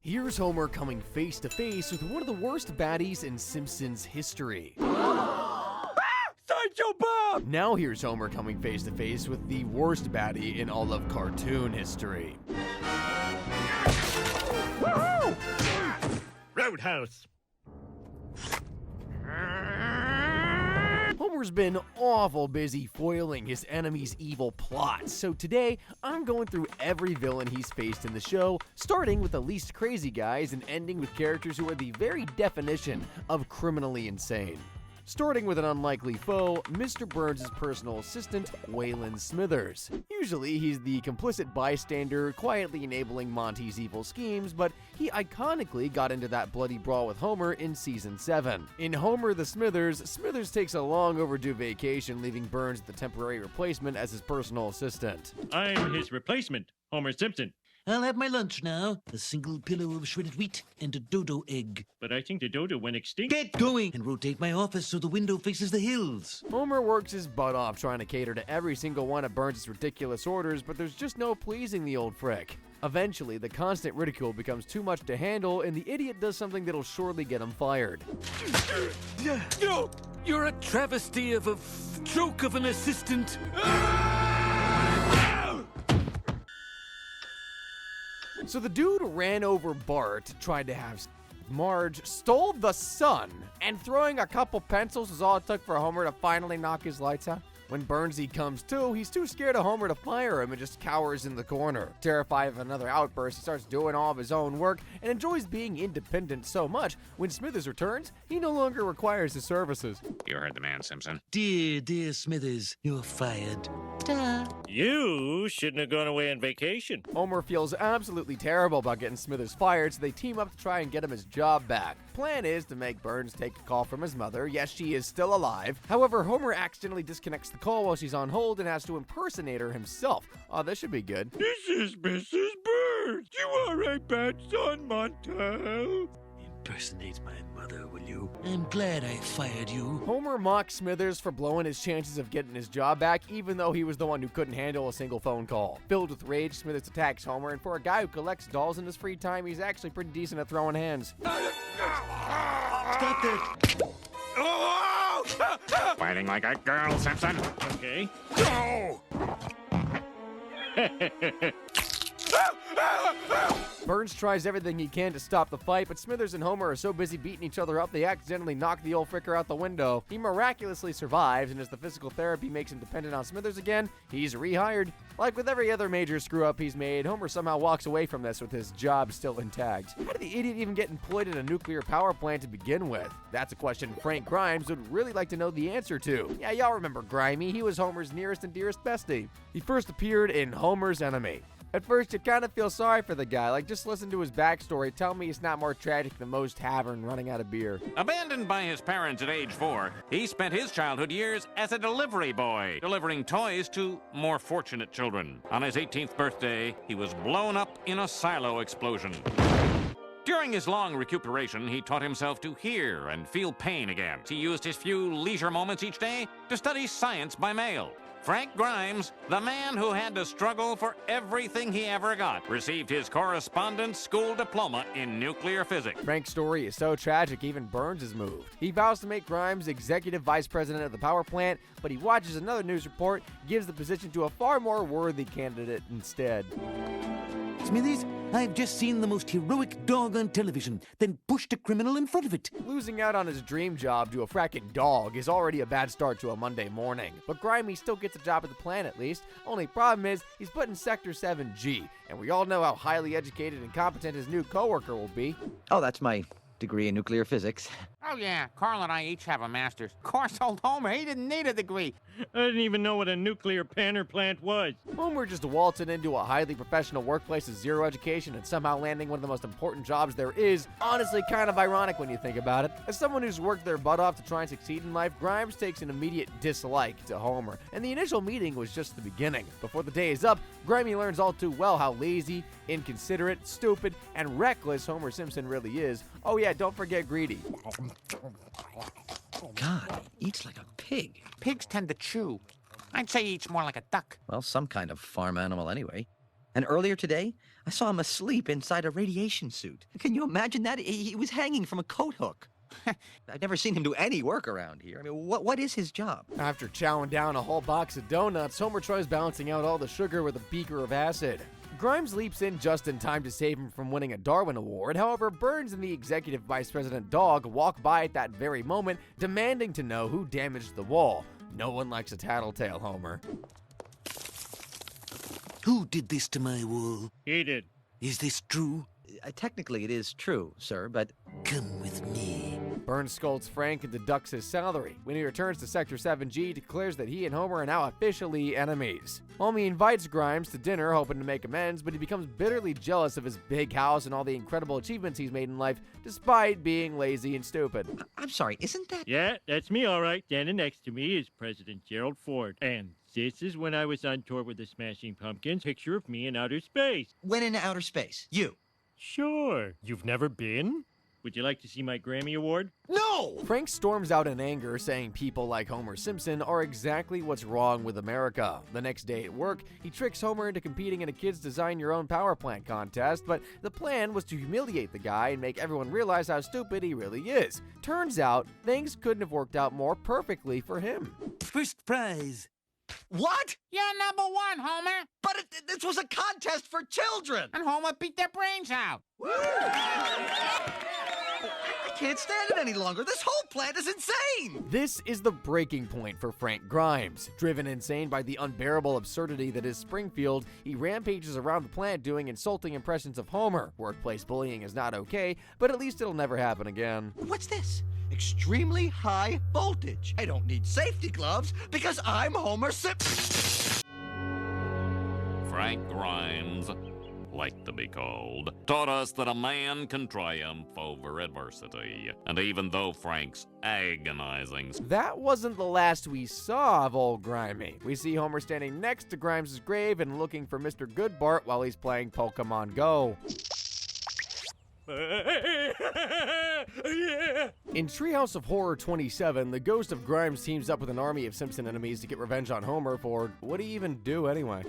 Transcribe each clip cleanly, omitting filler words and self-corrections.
Here's Homer coming face to face with one of the worst baddies in Simpsons history. Sideshow Bob! Now here's Homer coming face to face with the worst baddie in all of cartoon history. Roadhouse. Homer's been awful busy foiling his enemy's evil plots, so today I'm going through every villain he's faced in the show, starting with the least crazy guys and ending with characters who are the very definition of criminally insane. Starting with an unlikely foe, Mr. Burns' personal assistant, Waylon Smithers. Usually, he's the complicit bystander, quietly enabling Monty's evil schemes, but he iconically got into that bloody brawl with Homer in Season 7. In Homer the Smithers, Smithers takes a long overdue vacation, leaving Burns the temporary replacement as his personal assistant. I'm his replacement, Homer Simpson. I'll have my lunch now. A single pillow of shredded wheat and a dodo egg. But I think the dodo went extinct. Get going and rotate my office so the window faces the hills. Homer works his butt off trying to cater to every single one of Burns' ridiculous orders, but there's just no pleasing the old frick. Eventually, the constant ridicule becomes too much to handle, and the idiot does something that'll surely get him fired. No! You're a travesty of a joke of an assistant. So the dude ran over Bart, tried to have Marge, stole the sun, and throwing a couple pencils was all it took for Homer to finally knock his lights out. When Burnsy comes to, he's too scared of Homer to fire him and just cowers in the corner. Terrified of another outburst, he starts doing all of his own work and enjoys being independent so much, when Smithers returns, he no longer requires his services. You heard the man, Simpson. Dear Smithers, you're fired. Ta. You shouldn't have gone away on vacation. Homer feels absolutely terrible about getting Smithers fired, so they team up to try and get him his job back. Plan is to make Burns take a call from his mother. Yes, she is still alive. However, Homer accidentally disconnects the call while she's on hold and has to impersonate her himself. Oh, this should be good. This is Mrs. Burns. You are a bad son, Montel. Impersonate my mother, will you? I'm glad I fired you. Homer mocks Smithers for blowing his chances of getting his job back, even though he was the one who couldn't handle a single phone call. Filled with rage, Smithers attacks Homer, and for a guy who collects dolls in his free time, he's actually pretty decent at throwing hands. Stop it! Fighting like a girl, Simpson. Okay. Go! Burns tries everything he can to stop the fight, but Smithers and Homer are so busy beating each other up they accidentally knock the old fricker out the window. He miraculously survives, and as the physical therapy makes him dependent on Smithers again, he's rehired. Like with every other major screw-up he's made, Homer somehow walks away from this with his job still intact. How did the idiot even get employed in a nuclear power plant to begin with? That's a question Frank Grimes would really like to know the answer to. Yeah, y'all remember Grimey. He was Homer's nearest and dearest bestie. He first appeared in Homer's Enemy. At first, you kind of feel sorry for the guy. Like, just listen to his backstory. Tell me it's not more tragic than Moe's Tavern running out of beer. Abandoned by his parents at age 4, he spent his childhood years as a delivery boy, delivering toys to more fortunate children. On his 18th birthday, he was blown up in a silo explosion. During his long recuperation, he taught himself to hear and feel pain again. He used his few leisure moments each day to study science by mail. Frank Grimes, the man who had to struggle for everything he ever got, received his correspondence school diploma in nuclear physics. Frank's story is so tragic, even Burns is moved. He vows to make Grimes executive vice president of the power plant, but he watches another news report, gives the position to a far more worthy candidate instead. Smithers, I've just seen the most heroic dog on television, then pushed a criminal in front of it. Losing out on his dream job to a fracking dog is already a bad start to a Monday morning. But Grimey still gets a job at the plant at least. Only problem is, he's put in Sector 7G, and we all know how highly educated and competent his new coworker will be. Oh, that's my degree in nuclear physics. Oh, yeah. Carl and I each have a master's. Of course, old Homer, he didn't need a degree. I didn't even know what a nuclear panner plant was. Homer just waltzing into a highly professional workplace with zero education and somehow landing one of the most important jobs there is, honestly kind of ironic when you think about it. As someone who's worked their butt off to try and succeed in life, Grimes takes an immediate dislike to Homer, and the initial meeting was just the beginning. Before the day is up, Grimey learns all too well how lazy, inconsiderate, stupid, and reckless Homer Simpson really is. Oh yeah, don't forget Greedy. God, he eats like a pig. Pigs tend to chew. I'd say he eats more like a duck. Well, some kind of farm animal anyway. And earlier today, I saw him asleep inside a radiation suit. Can you imagine that? He was hanging from a coat hook. I've never seen him do any work around here. I mean, what is his job? After chowing down a whole box of donuts, Homer tries balancing out all the sugar with a beaker of acid. Grimes leaps in just in time to save him from winning a Darwin Award. However, Burns and the executive vice president Dog walk by at that very moment, demanding to know who damaged the wall. No one likes a tattletale, Homer. Who did this to my wall? He did. Is this true? Technically, it is true, sir, but Come with me. Burns scolds Frank and deducts his salary. When he returns to Sector 7G, he declares that he and Homer are now officially enemies. Homie invites Grimes to dinner, hoping to make amends, but he becomes bitterly jealous of his big house and all the incredible achievements he's made in life, despite being lazy and stupid. I'm sorry, isn't that... Yeah, that's me, all right. Standing next to me is President Gerald Ford. And this is when I was on tour with the Smashing Pumpkins. Picture of me in outer space. Went into outer space. You. Sure. You've never been? Would you like to see my Grammy Award? No! Frank storms out in anger, saying people like Homer Simpson are exactly what's wrong with America. The next day at work, he tricks Homer into competing in a kids design your own power plant contest, but the plan was to humiliate the guy and make everyone realize how stupid he really is. Turns out, things couldn't have worked out more perfectly for him. First prize. What? You're number one, Homer. But this was a contest for children! And Homer beat their brains out. I can't stand it any longer. This whole plant is insane! This is the breaking point for Frank Grimes. Driven insane by the unbearable absurdity that is Springfield, he rampages around the plant doing insulting impressions of Homer. Workplace bullying is not okay, but at least it'll never happen again. What's this? Extremely high voltage. I don't need safety gloves because I'm Homer Simpson. Frank Grimes, like to be called, taught us that a man can triumph over adversity. And even though Frank's agonizing... That wasn't the last we saw of old Grimey. We see Homer standing next to Grimes' grave and looking for Mr. Goodbart while he's playing Pokemon Go. In Treehouse of Horror 27, the ghost of Grimes teams up with an army of Simpson enemies to get revenge on Homer for what did he even do anyway?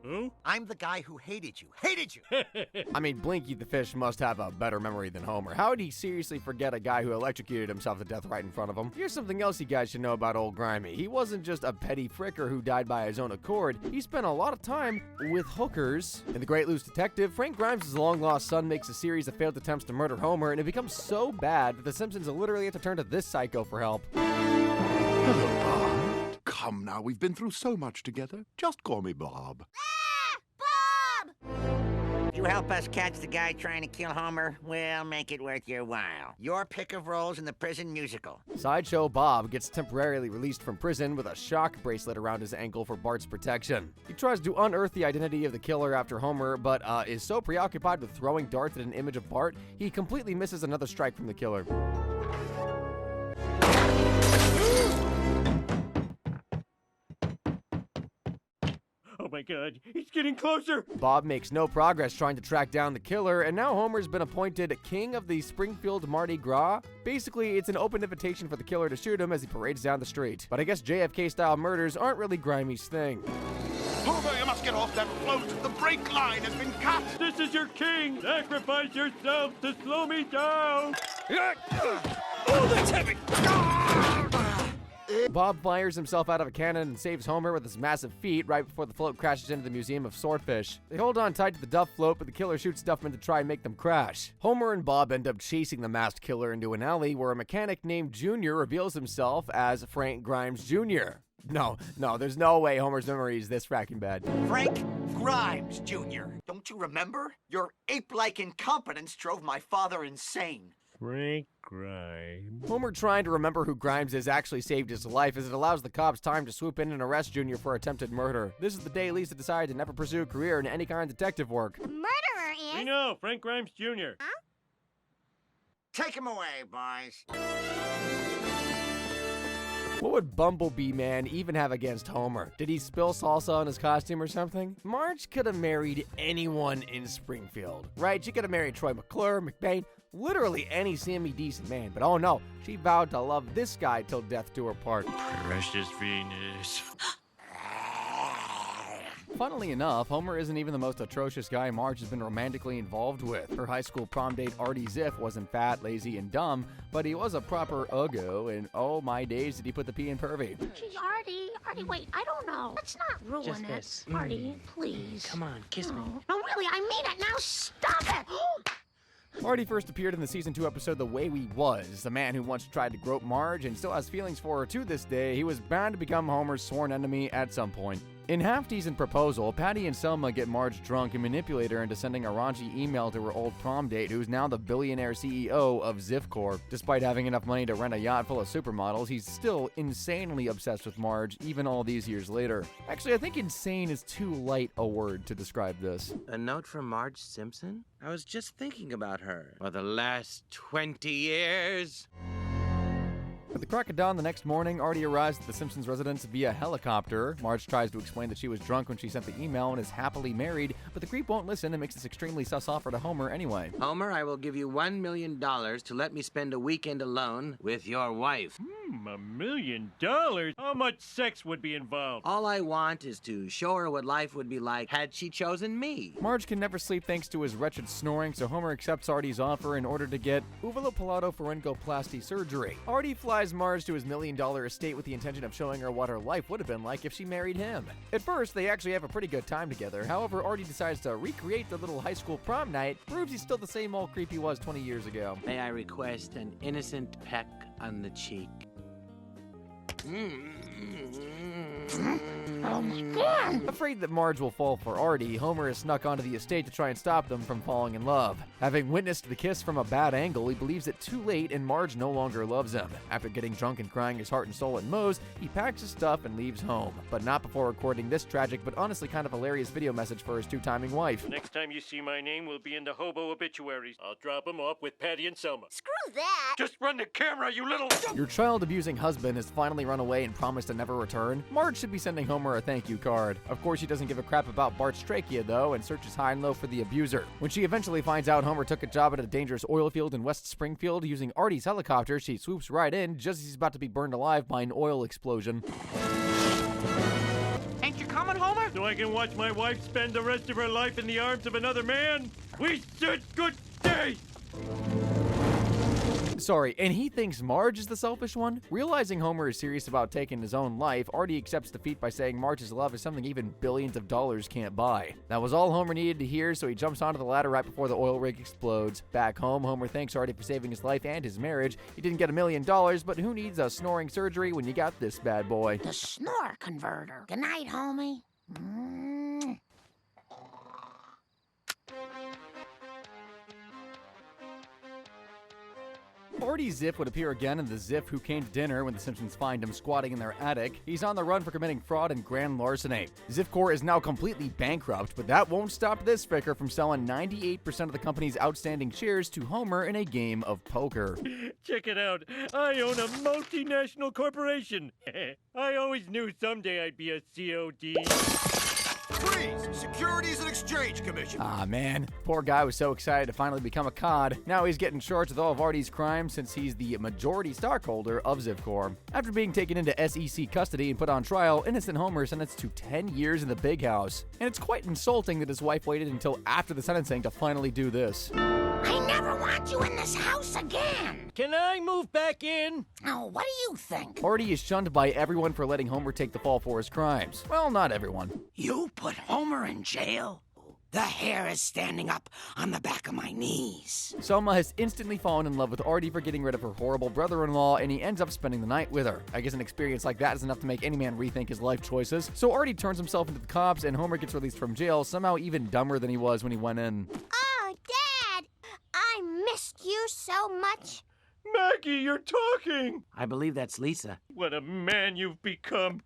Who? I'm the guy who hated you. Hated you! I mean, Blinky the fish must have a better memory than Homer. How would he seriously forget a guy who electrocuted himself to death right in front of him? Here's something else you guys should know about old Grimey. He wasn't just a petty fricker who died by his own accord. He spent a lot of time with hookers. In The Great Loose Detective, Frank Grimes' long-lost son makes a series of failed attempts to murder Homer, and it becomes so bad that the Simpsons literally have to turn to this psycho for help. Hello, Bob. Come now, we've been through so much together. Just call me Bob. You help us catch the guy trying to kill Homer? We'll make it worth your while. Your pick of roles in the prison musical. Sideshow Bob gets temporarily released from prison with a shock bracelet around his ankle for Bart's protection. He tries to unearth the identity of the killer after Homer, but is so preoccupied with throwing darts at an image of Bart, he completely misses another strike from the killer. Oh my God, he's getting closer. Bob makes no progress trying to track down the killer, and now Homer's been appointed king of the Springfield Mardi Gras. Basically, it's an open invitation for the killer to shoot him as he parades down the street. But I guess JFK-style murders aren't really Grimey's thing. Homer, you must get off that float. The brake line has been cut. This is your king. Sacrifice yourself to slow me down. Oh, that's heavy. Bob fires himself out of a cannon and saves Homer with his massive feet right before the float crashes into the Museum of Swordfish. They hold on tight to the Duff float, but the killer shoots Duffman to try and make them crash. Homer and Bob end up chasing the masked killer into an alley where a mechanic named Junior reveals himself as Frank Grimes Jr. No, there's no way Homer's memory is this fracking bad. Frank Grimes, Jr. Don't you remember? Your ape-like incompetence drove my father insane. Frank Grimes. Homer trying to remember who Grimes is actually saved his life as it allows the cops time to swoop in and arrest Junior for attempted murder. This is the day Lisa decided to never pursue a career in any kind of detective work. The murderer is... We know, Frank Grimes Jr. Huh? Take him away, boys. What would Bumblebee Man even have against Homer? Did he spill salsa on his costume or something? Marge could have married anyone in Springfield, right? She could have married Troy McClure, McBain, literally any Sammy decent man. But oh no, she vowed to love this guy till death do her part. Precious Venus. Funnily enough, Homer isn't even the most atrocious guy Marge has been romantically involved with. Her high school prom date Artie Ziff wasn't fat, lazy, and dumb, but he was a proper uggo, and oh my days did he put the P in pervy. Gee, Artie, wait, I don't know. Let's not ruin Just it. this. Artie, please. Come on, kiss me. No, really, I mean it. Now stop it. Artie first appeared in the Season 2 episode The Way We Was. The man who once tried to grope Marge and still has feelings for her to this day, he was bound to become Homer's sworn enemy at some point. In Half-Decent Proposal, Patty and Selma get Marge drunk and manipulate her into sending a raunchy email to her old prom date, who's now the billionaire CEO of Ziff Corp. Despite having enough money to rent a yacht full of supermodels, he's still insanely obsessed with Marge, even all these years later. Actually, I think insane is too light a word to describe this. A note from Marge Simpson? I was just thinking about her for the last 20 years. At the crack of dawn the next morning, Artie arrives at the Simpsons' residence via helicopter. Marge tries to explain that she was drunk when she sent the email and is happily married, but the creep won't listen and makes this extremely sus offer to Homer anyway. Homer, I will give you $1 million to let me spend a weekend alone with your wife. $1 million? How much sex would be involved? All I want is to show her what life would be like had she chosen me. Marge can never sleep thanks to his wretched snoring, so Homer accepts Artie's offer in order to get uvulopalatopharyngoplasty surgery. Artie flies Marge to his $1 million estate with the intention of showing her what her life would have been like if she married him. At first, they actually have a pretty good time together. However, Artie decides to recreate their little high school prom night, proves he's still the same old creep he was 20 years ago. May I request an innocent peck on the cheek? Oh my God! Afraid that Marge will fall for Artie, Homer has snuck onto the estate to try and stop them from falling in love. Having witnessed the kiss from a bad angle, he believes it too late and Marge no longer loves him. After getting drunk and crying his heart and soul in Moe's, he packs his stuff and leaves home. But not before recording this tragic but honestly kind of hilarious video message for his two-timing wife. Next time you see my name, we'll be in the hobo obituaries. I'll drop them off with Patty and Selma. Screw that! Just run the camera, you little... Your child-abusing husband has finally run away and promised to never return. Marge should be sending Homer a thank you card. Of course, she doesn't give a crap about Bart's trachea, though, and searches high and low for the abuser. When she eventually finds out Homer took a job at a dangerous oil field in West Springfield using Artie's helicopter, she swoops right in just as he's about to be burned alive by an oil explosion. Ain't you coming, Homer? So I can watch my wife spend the rest of her life in the arms of another man? We said good day! Sorry, and he thinks Marge is the selfish one? Realizing Homer is serious about taking his own life, Artie accepts defeat by saying Marge's love is something even billions of dollars can't buy. That was all Homer needed to hear, so he jumps onto the ladder right before the oil rig explodes. Back home, Homer thanks Artie for saving his life and his marriage. He didn't get $1 million, but who needs a snoring surgery when you got this bad boy? The snore converter. Good night, homie. Artie Ziff would appear again in the Ziff Who Came to Dinner when the Simpsons find him squatting in their attic. He's on the run for committing fraud and grand larceny. Ziff Corp is now completely bankrupt, but that won't stop this fricker from selling 98% of the company's outstanding shares to Homer in a game of poker. Check it out. I own a multinational corporation. I always knew someday I'd be a COD. Freeze! Securities and Exchange Commission. Ah, man. Poor guy was so excited to finally become a cod. Now he's getting charged with all of Artie's crimes since he's the majority stockholder of Ziff Corp. After being taken into SEC custody and put on trial, innocent Homer is sentenced to 10 years in the big house. And it's quite insulting that his wife waited until after the sentencing to finally do this. I never want you in this house again. Can I move back in? Oh, what do you think? Artie is shunned by everyone for letting Homer take the fall for his crimes. Well, not everyone. You put Homer in jail? The hair is standing up on the back of my knees. Selma has instantly fallen in love with Artie for getting rid of her horrible brother-in-law, and he ends up spending the night with her. I guess an experience like that is enough to make any man rethink his life choices. So Artie turns himself into the cops, and Homer gets released from jail, somehow even dumber than he was when he went in. Oh, Dad! I missed you so much. Maggie, you're talking! I believe that's Lisa. What a man you've become.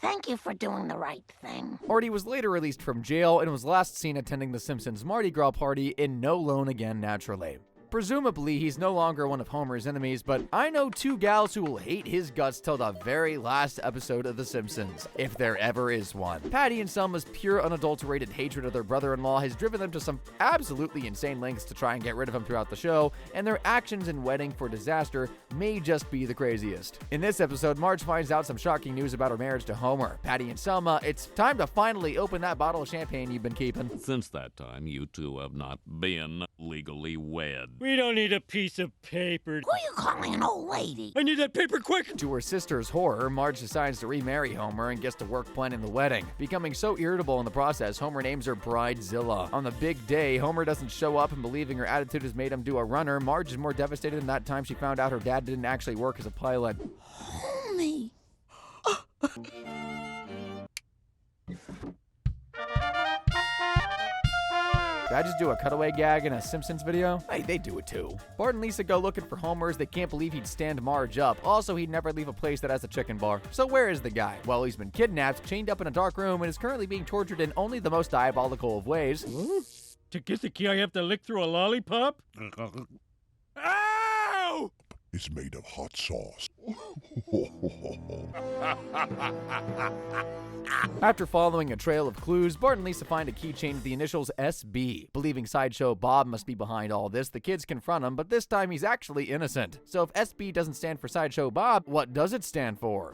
Thank you for doing the right thing. Artie was later released from jail and was last seen attending the Simpsons Mardi Gras party in No Loan Again, naturally. Presumably, he's no longer one of Homer's enemies, but I know two gals who will hate his guts till the very last episode of The Simpsons, if there ever is one. Patty and Selma's pure, unadulterated hatred of their brother-in-law has driven them to some absolutely insane lengths to try and get rid of him throughout the show, and their actions in Wedding for Disaster may just be the craziest. In this episode, Marge finds out some shocking news about her marriage to Homer. Patty and Selma, it's time to finally open that bottle of champagne you've been keeping. Since that time, you two have not been legally wed. We don't need a piece of paper. Who are you calling an old lady? I need that paper quick! To her sister's horror, Marge decides to remarry Homer and gets to work planning the wedding. Becoming so irritable in the process, Homer names her Bridezilla. On the big day, Homer doesn't show up, and believing her attitude has made him do a runner, Marge is more devastated than that time she found out her dad didn't actually work as a pilot. Homie. Did I just do a cutaway gag in a Simpsons video? Hey, they do it too. Bart and Lisa go looking for Homer as they can't believe he'd stand Marge up. Also, he'd never leave a place that has a chicken bar. So where is the guy? Well, he's been kidnapped, chained up in a dark room, and is currently being tortured in only the most diabolical of ways. To get the key, I have to lick through a lollipop? Ow! It's made of hot sauce. After following a trail of clues, Bart and Lisa find a keychain with the initials SB. Believing Sideshow Bob must be behind all this, the kids confront him, but this time he's actually innocent. So if SB doesn't stand for Sideshow Bob, what does it stand for?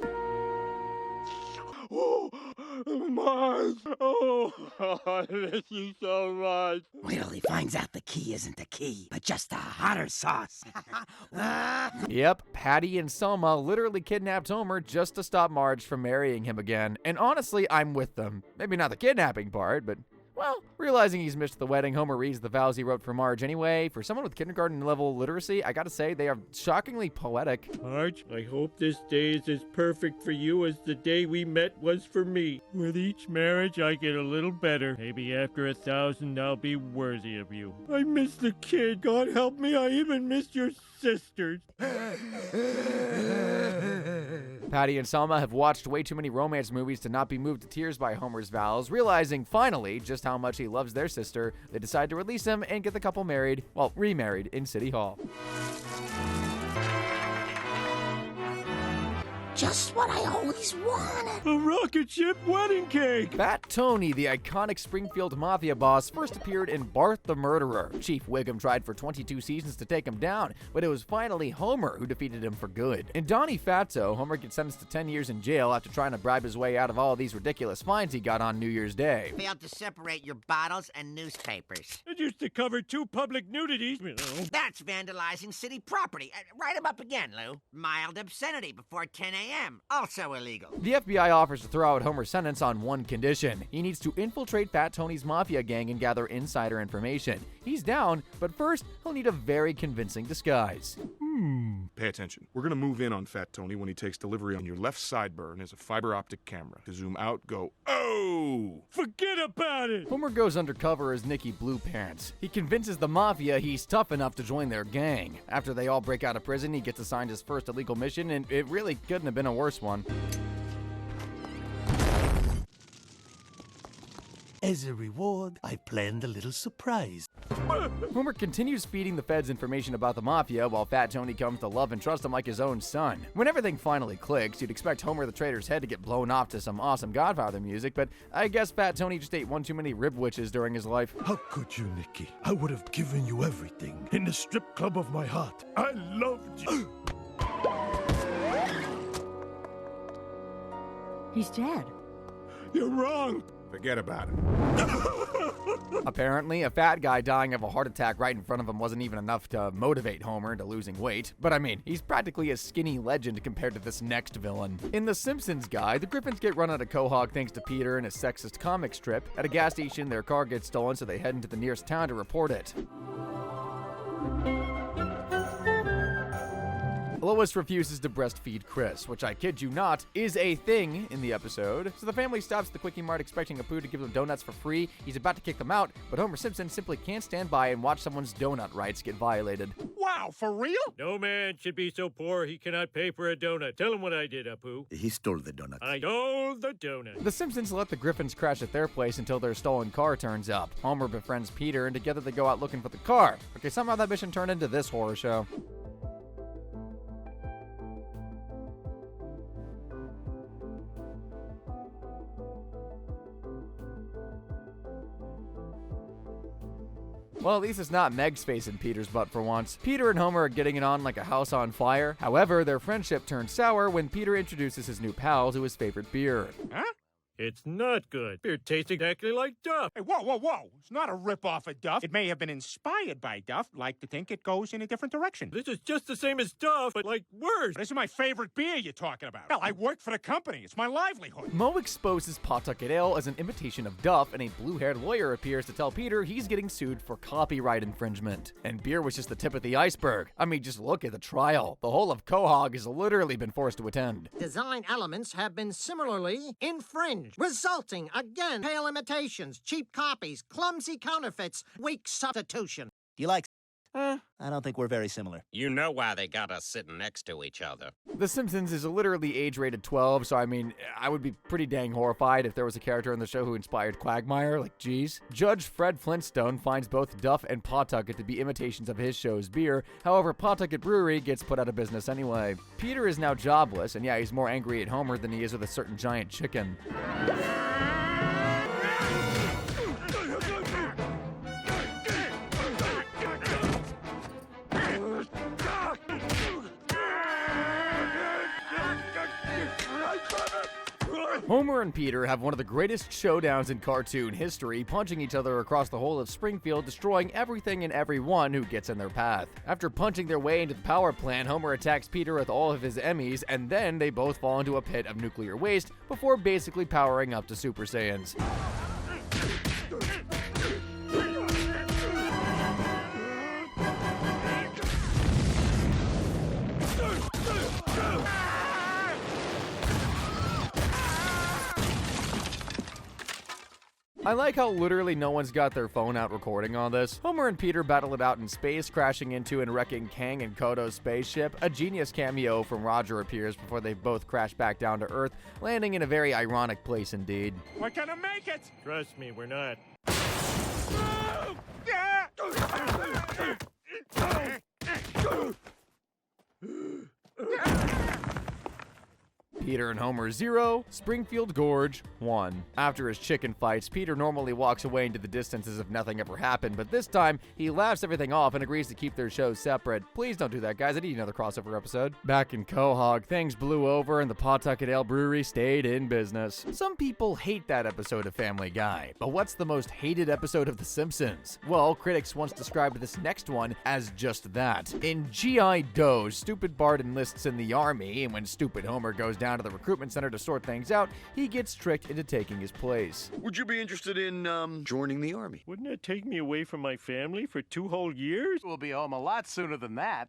Oh, Marge! Oh, I miss you so much. Wait till he finds out the key isn't the key, but just a hotter sauce. Yep, Patty and Selma literally kidnapped Homer just to stop Marge from marrying him again. And honestly, I'm with them. Maybe not the kidnapping part, but... well, realizing he's missed the wedding, Homer reads the vows he wrote for Marge anyway. For someone with kindergarten-level literacy, I gotta say, they are shockingly poetic. Marge, I hope this day is as perfect for you as the day we met was for me. With each marriage, I get a little better. Maybe after 1,000, I'll be worthy of you. I miss the kid. God help me, I even miss your sisters. Patty and Selma have watched way too many romance movies to not be moved to tears by Homer's vows. Realizing, finally, just how much he loves their sister, they decide to release him and get the couple married, well, remarried, in City Hall. Just what I always wanted. A rocket ship wedding cake! Fat Tony, the iconic Springfield Mafia boss, first appeared in Bart the Murderer. Chief Wiggum tried for 22 seasons to take him down, but it was finally Homer who defeated him for good. In Donnie Fatso, Homer gets sentenced to 10 years in jail after trying to bribe his way out of all these ridiculous fines he got on New Year's Day. Failed to separate your bottles and newspapers. It used to cover 2 public nudities. That's vandalizing city property. Write him up again, Lou. Mild obscenity before 10 a.m. Also illegal. The FBI offers to throw out Homer's sentence on one condition. He needs to infiltrate Fat Tony's mafia gang and gather insider information. He's down, but first, he'll need a very convincing disguise. Pay attention. We're gonna move in on Fat Tony when he takes delivery on your left sideburn as a fiber optic camera. To zoom out, go, oh! Forget about it! Homer goes undercover as Nicky Blue Pants. He convinces the mafia he's tough enough to join their gang. After they all break out of prison, he gets assigned his first illegal mission, and it really couldn't have been a worse one. As a reward, I planned a little surprise. Homer continues feeding the feds information about the mafia while Fat Tony comes to love and trust him like his own son. When everything finally clicks, you'd expect Homer the Traitor's head to get blown off to some awesome Godfather music, but I guess Fat Tony just ate one too many rib witches during his life. How could you, Nicky? I would have given you everything. In the strip club of my heart, I loved you. He's dead. You're wrong. Forget about it. Apparently, a fat guy dying of a heart attack right in front of him wasn't even enough to motivate Homer into losing weight. But I mean, he's practically a skinny legend compared to this next villain. In The Simpsons guy, the Griffins get run out of Quahog thanks to Peter and his sexist comic strip. At a gas station, their car gets stolen, so they head into the nearest town to report it. Lois refuses to breastfeed Chris, which I kid you not, is a thing in the episode. So the family stops at the Quickie Mart expecting Apu to give them donuts for free. He's about to kick them out, but Homer Simpson simply can't stand by and watch someone's donut rights get violated. Wow, for real? No man should be so poor he cannot pay for a donut. Tell him what I did, Apu. He stole the donut. I stole the donut. The Simpsons let the Griffins crash at their place until their stolen car turns up. Homer befriends Peter, and together they go out looking for the car. Okay, somehow that mission turned into this horror show. Well, at least it's not Meg's face in Peter's butt for once. Peter and Homer are getting it on like a house on fire. However, their friendship turns sour when Peter introduces his new pal to his favorite beer. Huh? It's not good. Beer tastes exactly like Duff. Hey, whoa. It's not a rip-off of Duff. It may have been inspired by Duff. Like to think it goes in a different direction. This is just the same as Duff, but like worse. This is my favorite beer you're talking about. Hell, I work for the company. It's my livelihood. Moe exposes Pawtucket Ale as an imitation of Duff, and a blue-haired lawyer appears to tell Peter he's getting sued for copyright infringement. And beer was just the tip of the iceberg. I mean, just look at the trial. The whole of Quahog has literally been forced to attend. Design elements have been similarly infringed, resulting again, pale imitations, cheap copies, clumsy counterfeits, weak substitution. Do you like? I don't think we're very similar. You know why they got us sitting next to each other. The Simpsons is literally age-rated 12, so I mean, I would be pretty dang horrified if there was a character in the show who inspired Quagmire, like, geez. Judge Fred Flintstone finds both Duff and Pawtucket to be imitations of his show's beer. However, Pawtucket Brewery gets put out of business anyway. Peter is now jobless, and yeah, he's more angry at Homer than he is with a certain giant chicken. Homer and Peter have one of the greatest showdowns in cartoon history, punching each other across the whole of Springfield, destroying everything and everyone who gets in their path. After punching their way into the power plant, Homer attacks Peter with all of his Emmys, and then they both fall into a pit of nuclear waste before basically powering up to Super Saiyans. I like how literally no one's got their phone out recording all this. Homer and Peter battle it out in space, crashing into and wrecking Kang and Kodo's spaceship. A genius cameo from Roger appears before they both crash back down to Earth, landing in a very ironic place indeed. We're gonna make it! Trust me, we're not. Peter and Homer 0, Springfield Gorge 1. After his chicken fights, Peter normally walks away into the distance as if nothing ever happened, but this time he laughs everything off and agrees to keep their shows separate. Please don't do that, guys. I need another crossover episode. Back in Quahog, things blew over and the Pawtucket Ale Brewery stayed in business. Some people hate that episode of Family Guy, but what's the most hated episode of The Simpsons? Well, critics once described this next one as just that. In G.I. Joe, stupid Bart enlists in the army, and when stupid Homer goes down to the recruitment center to sort things out, he gets tricked into taking his place. Would you be interested in, joining the army? Wouldn't it take me away from my family for 2 whole years? We'll be home a lot sooner than that.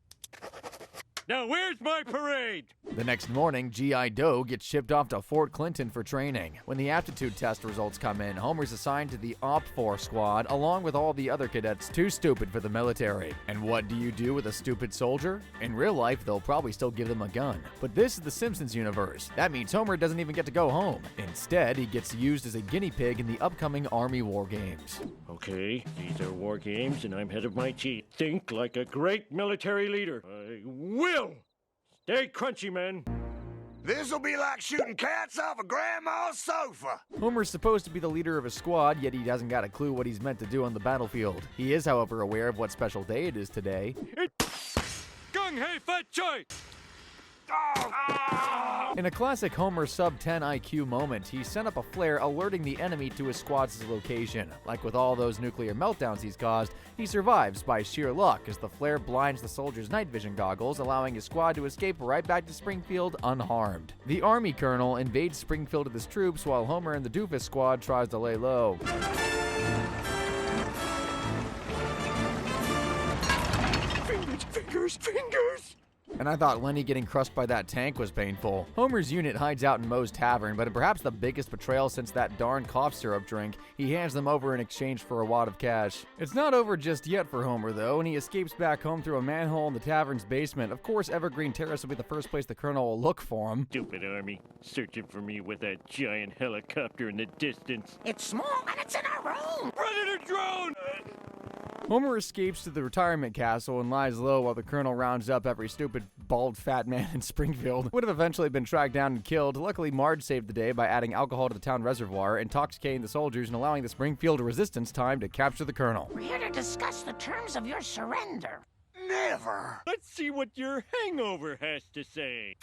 Now where's my parade? The next morning, G.I. Joe gets shipped off to Fort Clinton for training. When the aptitude test results come in, Homer's assigned to the Op-4 squad, along with all the other cadets too stupid for the military. And what do you do with a stupid soldier? In real life, they'll probably still give them a gun. But this is the Simpsons universe. That means Homer doesn't even get to go home. Instead, he gets used as a guinea pig in the upcoming Army War Games. Okay, these are war games, and I'm head of my team. Think like a great military leader. I will! Stay crunchy, men. This'll be like shooting cats off a grandma's sofa. Homer's supposed to be the leader of his squad, yet he hasn't got a clue what he's meant to do on the battlefield. He is, however, aware of what special day it is today. Gung Hei Fat Choi! In a classic Homer sub-10 IQ moment, he sent up a flare alerting the enemy to his squad's location. Like with all those nuclear meltdowns he's caused, he survives by sheer luck as the flare blinds the soldier's night vision goggles, allowing his squad to escape right back to Springfield unharmed. The Army colonel invades Springfield with his troops while Homer and the Doofus squad tries to lay low. Fingers! And I thought Lenny getting crushed by that tank was painful. Homer's unit hides out in Moe's tavern, but in perhaps the biggest betrayal since that darn cough syrup drink, he hands them over in exchange for a wad of cash. It's not over just yet for Homer, though, and he escapes back home through a manhole in the tavern's basement. Of course, Evergreen Terrace will be the first place the Colonel will look for him. Stupid army, searching for me with that giant helicopter in the distance. It's small and it's in our room. Predator drone! Homer escapes to the retirement castle and lies low while the Colonel rounds up every stupid, bald, fat man in Springfield. Would have eventually been tracked down and killed. Luckily, Marge saved the day by adding alcohol to the town reservoir, intoxicating the soldiers, and allowing the Springfield resistance time to capture the Colonel. We're here to discuss the terms of your surrender. Never. Let's see what your hangover has to say.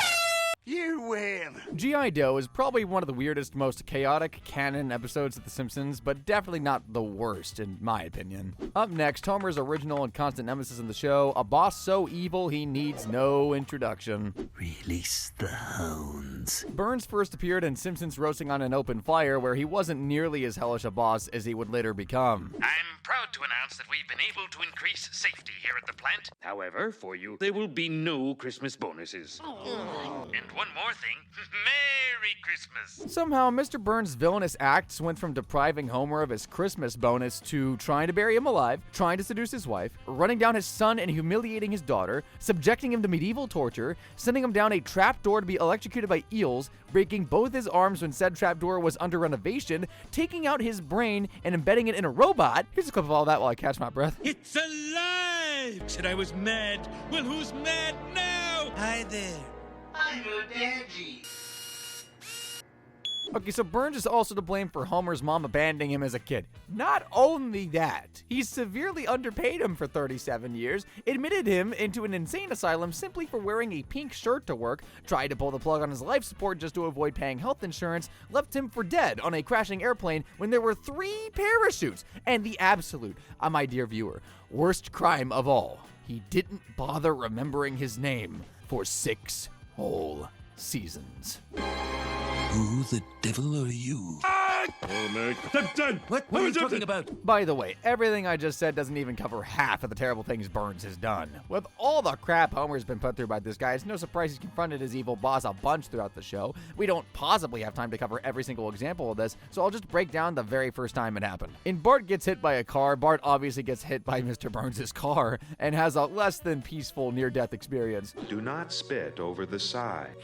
You win. G.I. Joe is probably one of the weirdest, most chaotic canon episodes of The Simpsons, but definitely not the worst, in my opinion. Up next, Homer's original and constant nemesis in the show, a boss so evil he needs no introduction. Release the hounds. Burns first appeared in Simpsons Roasting on an Open Fire, where he wasn't nearly as hellish a boss as he would later become. I'm proud to announce that we've been able to increase safety here at the plant. However, for you, there will be no Christmas bonuses. And one more thing, Merry Christmas! Somehow, Mr. Burns' villainous acts went from depriving Homer of his Christmas bonus to trying to bury him alive, trying to seduce his wife, running down his son and humiliating his daughter, subjecting him to medieval torture, sending him down a trapdoor to be electrocuted by eels, breaking both his arms when said trapdoor was under renovation, taking out his brain and embedding it in a robot. Here's a clip of all that while I catch my breath. It's alive! Said I was mad. Well, who's mad now? Hi there. I'm your daddy. Okay, so Burns is also to blame for Homer's mom abandoning him as a kid. Not only that, he severely underpaid him for 37 years, admitted him into an insane asylum simply for wearing a pink shirt to work, tried to pull the plug on his life support just to avoid paying health insurance, left him for dead on a crashing airplane when there were 3 parachutes, and the absolute, my dear viewer, worst crime of all, he didn't bother remembering his name for 6 whole seasons. Who the devil are you? Homer Simpson! What are you talking about? By the way, everything I just said doesn't even cover half of the terrible things Burns has done. With all the crap Homer's been put through by this guy, it's no surprise he's confronted his evil boss a bunch throughout the show. We don't possibly have time to cover every single example of this, so I'll just break down the very first time it happened. In Bart Gets Hit by a Car, Bart obviously gets hit by Mr. Burns' car and has a less than peaceful near-death experience. Do not spit over the side.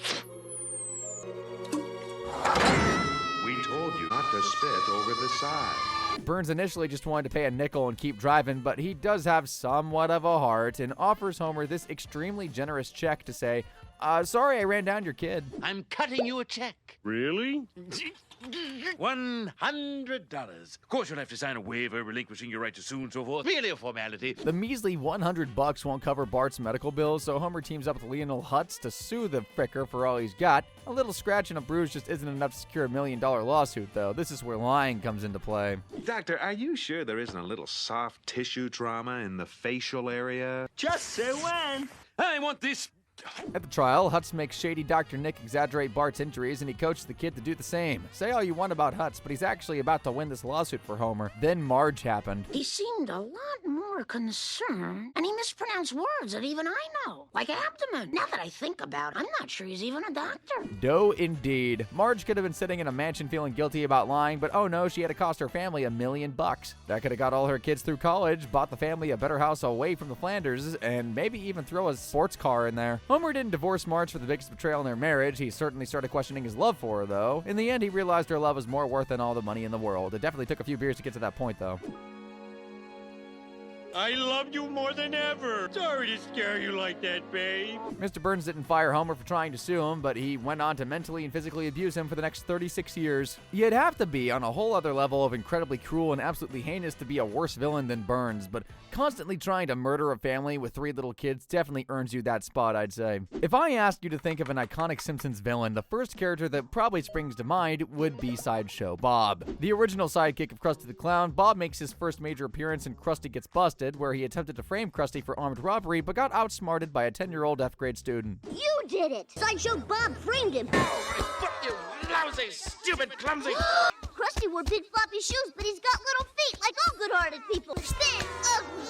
We told you not to spit over the side. Burns initially just wanted to pay a nickel and keep driving, but he does have somewhat of a heart and offers Homer this extremely generous check to say, sorry I ran down your kid. I'm cutting you a check. Really? $100. Of course, you'll have to sign a waiver relinquishing your right to sue and so forth. Merely a formality. The measly $100 won't cover Bart's medical bills, so Homer teams up with Lionel Hutz to sue the fricker for all he's got. A little scratch and a bruise just isn't enough to secure $1 million lawsuit, though. This is where lying comes into play. Doctor, are you sure there isn't a little soft tissue trauma in the facial area? Just say when. I want this. At the trial, Hutz makes shady Dr. Nick exaggerate Bart's injuries, and he coaches the kid to do the same. Say all you want about Hutz, but he's actually about to win this lawsuit for Homer. Then Marge happened. He seemed a lot more concerned, and he mispronounced words that even I know, like abdomen. Now that I think about it, I'm not sure he's even a doctor. Doe indeed. Marge could have been sitting in a mansion feeling guilty about lying, but oh no, she had to cost her family $1 million. That could have got all her kids through college, bought the family a better house away from the Flanders, and maybe even throw a sports car in there. Homer didn't divorce Marge for the biggest betrayal in their marriage. He certainly started questioning his love for her, though. In the end, he realized her love was more worth than all the money in the world. It definitely took a few beers to get to that point, though. I love you more than ever. Sorry to scare you like that, babe. Mr. Burns didn't fire Homer for trying to sue him, but he went on to mentally and physically abuse him for the next 36 years. You'd have to be on a whole other level of incredibly cruel and absolutely heinous to be a worse villain than Burns, but constantly trying to murder a family with 3 little kids definitely earns you that spot, I'd say. If I asked you to think of an iconic Simpsons villain, the first character that probably springs to mind would be Sideshow Bob. The original sidekick of Krusty the Clown, Bob makes his first major appearance in Krusty Gets Busted, where he attempted to frame Krusty for armed robbery, but got outsmarted by a 10-year-old F-grade student. You did it! Sideshow Bob framed him. You lousy, stupid, clumsy. Krusty wore big floppy shoes, but he's got little feet like all good-hearted people. Stand ugly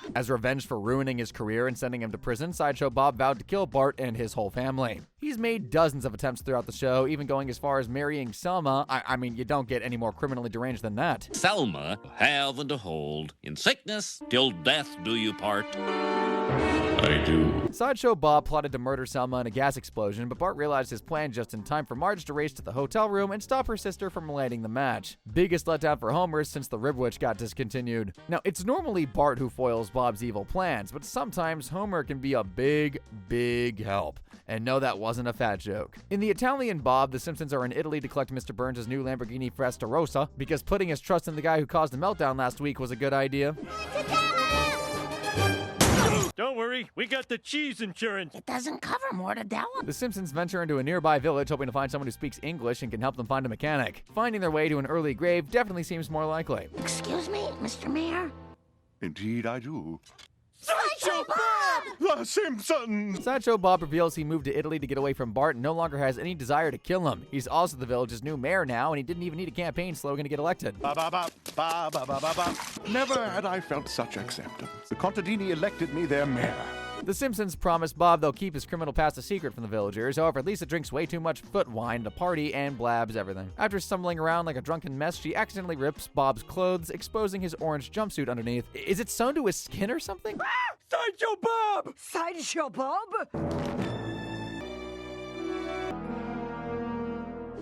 feet. As revenge for ruining his career and sending him to prison, Sideshow Bob vowed to kill Bart and his whole family. He's made dozens of attempts throughout the show, even going as far as marrying Selma. I mean, you don't get any more criminally deranged than that. Selma, have and to hold. In sickness, till death do you part. I do. Sideshow Bob plotted to murder Selma in a gas explosion, but Bart realized his plan just in time for Marge to race to the hotel room and stop her sister from lighting the match. Biggest letdown for Homer since the Ribwitch got discontinued. Now, it's normally Bart who foils Bob's evil plans, but sometimes Homer can be a big, big help. And no, that wasn't a fat joke. In the Italian Bob, the Simpsons are in Italy to collect Mr. Burns' new Lamborghini Frestarossa because putting his trust in the guy who caused the meltdown last week was a good idea. Don't worry, we got the cheese insurance. It doesn't cover mortadella. The Simpsons venture into a nearby village hoping to find someone who speaks English and can help them find a mechanic. Finding their way to an early grave definitely seems more likely. Excuse me, Mr. Mayor? Indeed, I do. Sideshow Bob! The Simpsons! Sideshow Bob reveals he moved to Italy to get away from Bart and no longer has any desire to kill him. He's also the village's new mayor now, and he didn't even need a campaign slogan to get elected. Ba ba ba ba ba ba ba ba. Never had I felt such acceptance. The contadini elected me their mayor. The Simpsons promise Bob they'll keep his criminal past a secret from the villagers. However, Lisa drinks way too much foot wine at a party and blabs everything. After stumbling around like a drunken mess, she accidentally rips Bob's clothes, exposing his orange jumpsuit underneath. Is it sewn to his skin or something? Sideshow Bob! Sideshow Bob?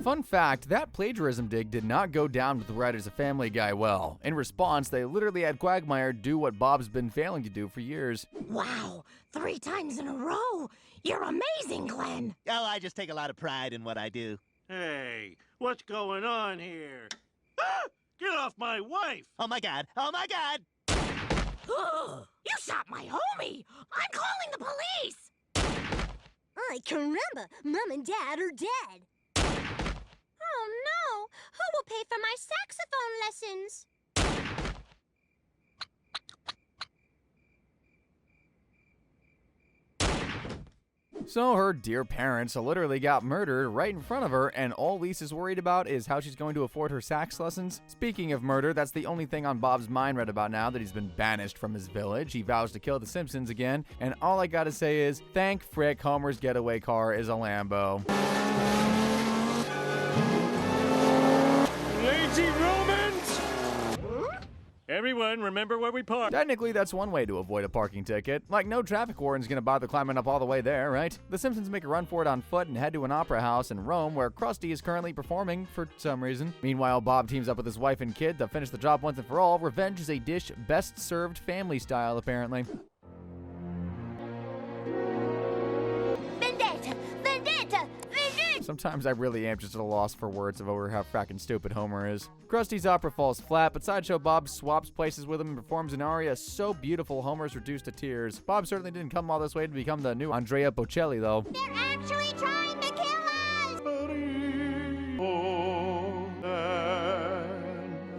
Fun fact, that plagiarism dig did not go down with the writers of Family Guy well. In response, they literally had Quagmire do what Bob's been failing to do for years. Wow, 3 times in a row. You're amazing, Glenn. Oh, I just take a lot of pride in what I do. Hey, what's going on here? Ah! Get off my wife! Oh my god, oh my god! You shot my homie! I'm calling the police! Ay, caramba! Mom and Dad are dead. Oh no! Who will pay for my saxophone lessons? So her dear parents literally got murdered right in front of her, and all Lisa's worried about is how she's going to afford her sax lessons. Speaking of murder, that's the only thing on Bob's mind right about now, that he's been banished from his village. He vows to kill the Simpsons again, and all I gotta say is, thank frick Homer's getaway car is a Lambo. Lazy Romans! Everyone, remember where we parked. Technically, that's one way to avoid a parking ticket. Like, no traffic warden's gonna bother climbing up all the way there, right? The Simpsons make a run for it on foot and head to an opera house in Rome where Krusty is currently performing for some reason. Meanwhile, Bob teams up with his wife and kid to finish the job once and for all. Revenge is a dish best served family style, apparently. Vendetta! Vendetta! Vendetta! Sometimes I really am just at a loss for words over how frackin' stupid Homer is. Krusty's opera falls flat, but Sideshow Bob swaps places with him and performs an aria so beautiful Homer's reduced to tears. Bob certainly didn't come all this way to become the new Andrea Bocelli, though. They're actually trying to kill us!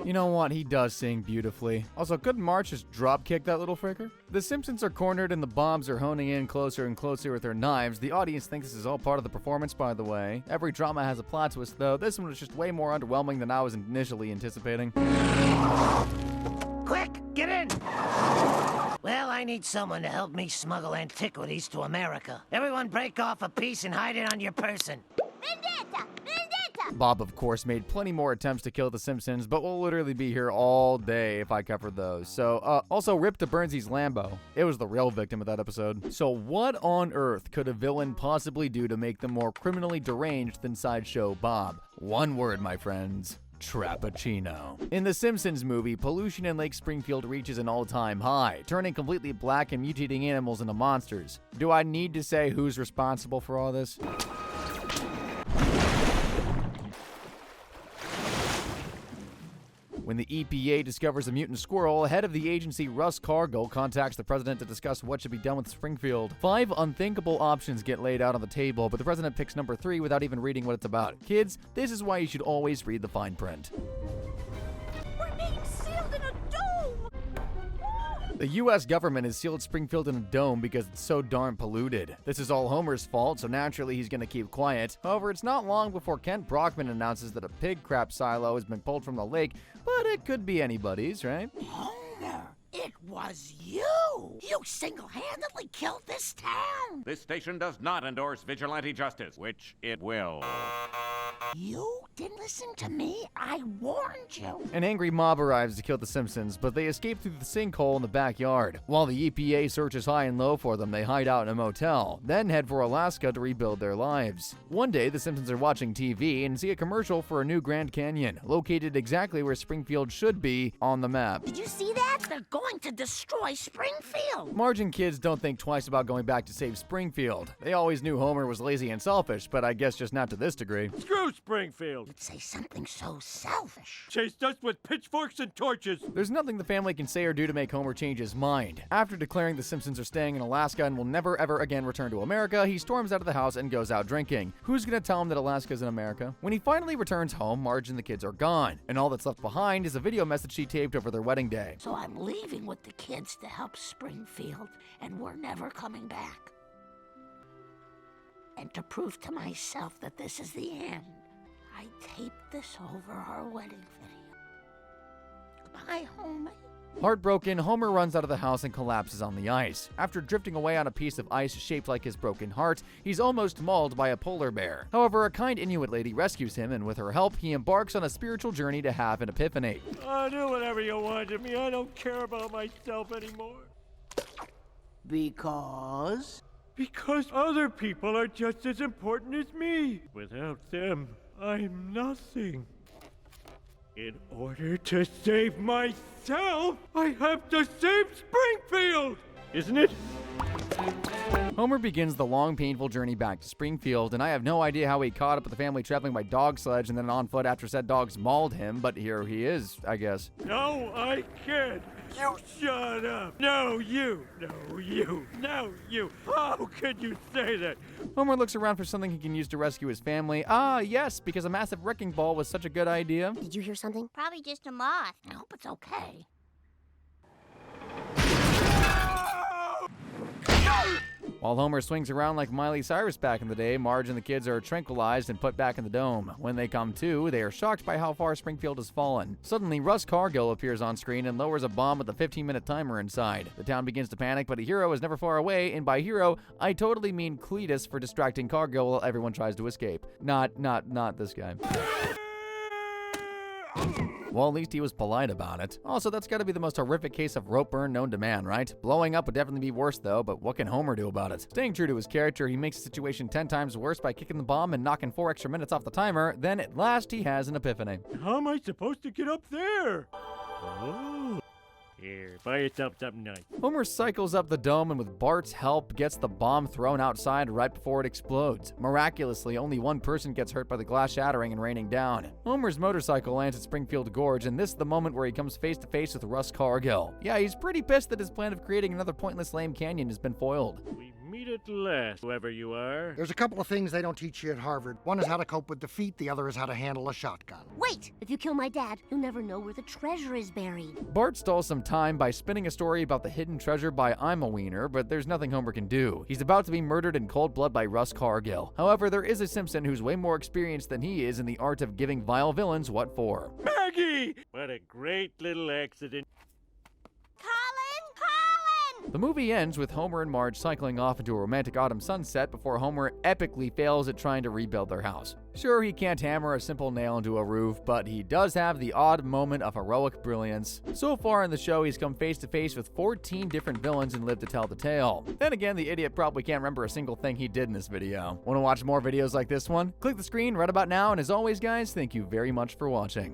You know what? He does sing beautifully. Also, couldn't Marge just drop-kick that little fricker? The Simpsons are cornered and the bombs are honing in closer and closer with their knives. The audience thinks this is all part of the performance, by the way. Every drama has a plot twist, though. This one was just way more underwhelming than I was initially anticipating. Quick, get in! Well, I need someone to help me smuggle antiquities to America. Everyone break off a piece and hide it on your person. Vendetta! Vendetta! Bob, of course, made plenty more attempts to kill the Simpsons, but we'll literally be here all day if I covered those. So, also Rip to Burnsy's Lambo. It was the real victim of that episode. So what on earth could a villain possibly do to make them more criminally deranged than Sideshow Bob? One word, my friends. Trappuccino. In the Simpsons movie, pollution in Lake Springfield reaches an all-time high, turning completely black and mutating animals into monsters. Do I need to say who's responsible for all this? When the EPA discovers a mutant squirrel, head of the agency Russ Cargill contacts the president to discuss what should be done with Springfield. 5 unthinkable options get laid out on the table, but the president picks number 3 without even reading what it's about. Kids, this is why you should always read the fine print. We're being sealed in a dome! The U.S. government has sealed Springfield in a dome because it's so darn polluted. This is all Homer's fault, so naturally he's gonna keep quiet. However, it's not long before Kent Brockman announces that a pig crap silo has been pulled from the lake, but it could be anybody's, right? Homer, It was you! You single-handedly killed this town! This station does not endorse vigilante justice, which it will. You didn't listen to me? I warned you. An angry mob arrives to kill the Simpsons, but they escape through the sinkhole in the backyard. While the EPA searches high and low for them, they hide out in a motel, then head for Alaska to rebuild their lives. One day, the Simpsons are watching TV and see a commercial for a new Grand Canyon, located exactly where Springfield should be on the map. Did you see that? They're going to destroy Springfield. Marge and kids don't think twice about going back to save Springfield. They always knew Homer was lazy and selfish, but I guess just not to this degree. Screw Springfield! You'd say something so selfish. Chased us with pitchforks and torches! There's nothing the family can say or do to make Homer change his mind. After declaring the Simpsons are staying in Alaska and will never ever again return to America, he storms out of the house and goes out drinking. Who's gonna tell him that Alaska's in America? When he finally returns home, Marge and the kids are gone, and all that's left behind is a video message she taped over their wedding day. So I'm leaving with the kids to help Springfield, and we're never coming back. And to prove to myself that this is the end, I taped this over our wedding video. Goodbye, Homer. Heartbroken, Homer runs out of the house and collapses on the ice. After drifting away on a piece of ice shaped like his broken heart, he's almost mauled by a polar bear. However, a kind Inuit lady rescues him, and with her help, he embarks on a spiritual journey to have an epiphany. Do whatever you want of me. I don't care about myself anymore. Because? Because other people are just as important as me. Without them, I'm nothing. In order to save myself, I have to save Springfield! Isn't it? Homer begins the long, painful journey back to Springfield, and I have no idea how he caught up with the family traveling by dog sledge and then on foot after said dogs mauled him, but here he is, I guess. No, I can't. You shut up. No, you. No, you. No, you. How could you say that? Homer looks around for something he can use to rescue his family. Ah, yes, because a massive wrecking ball was such a good idea. Did you hear something? Probably just a moth. I hope it's okay. While Homer swings around like Miley Cyrus back in the day, Marge and the kids are tranquilized and put back in the dome. When they come to, they are shocked by how far Springfield has fallen. Suddenly, Russ Cargill appears on screen and lowers a bomb with a 15-minute timer inside. The town begins to panic, but a hero is never far away, and by hero, I totally mean Cletus for distracting Cargill while everyone tries to escape. Not this guy. Well, at least he was polite about it. Also, that's gotta be the most horrific case of rope burn known to man, right? Blowing up would definitely be worse though, but what can Homer do about it? Staying true to his character, he makes the situation 10 times worse by kicking the bomb and knocking 4 extra minutes off the timer. Then at last he has an epiphany. How am I supposed to get up there? Oh. Here, buy yourself something nice. Homer cycles up the dome and with Bart's help gets the bomb thrown outside right before it explodes. Miraculously, only one person gets hurt by the glass shattering and raining down. Homer's motorcycle lands at Springfield Gorge, and this is the moment where he comes face to face with Russ Cargill. Yeah, he's pretty pissed that his plan of creating another pointless lame canyon has been foiled. We meet at last, whoever you are. There's a couple of things they don't teach you at Harvard. One is how to cope with defeat, the other is how to handle a shotgun. Wait! If you kill my dad, you'll never know where the treasure is buried. Bart stalls some time by spinning a story about the hidden treasure by I'm a Wiener, but there's nothing Homer can do. He's about to be murdered in cold blood by Russ Cargill. However, there is a Simpson who's way more experienced than he is in the art of giving vile villains what for. Maggie! What a great little accident. The movie ends with Homer and Marge cycling off into a romantic autumn sunset before Homer epically fails at trying to rebuild their house. Sure, he can't hammer a simple nail into a roof, but he does have the odd moment of heroic brilliance. So far in the show, he's come face to face with 14 different villains and lived to tell the tale. Then again, the idiot probably can't remember a single thing he did in this video. Want to watch more videos like this one? Click the screen right about now, and as always, guys, thank you very much for watching.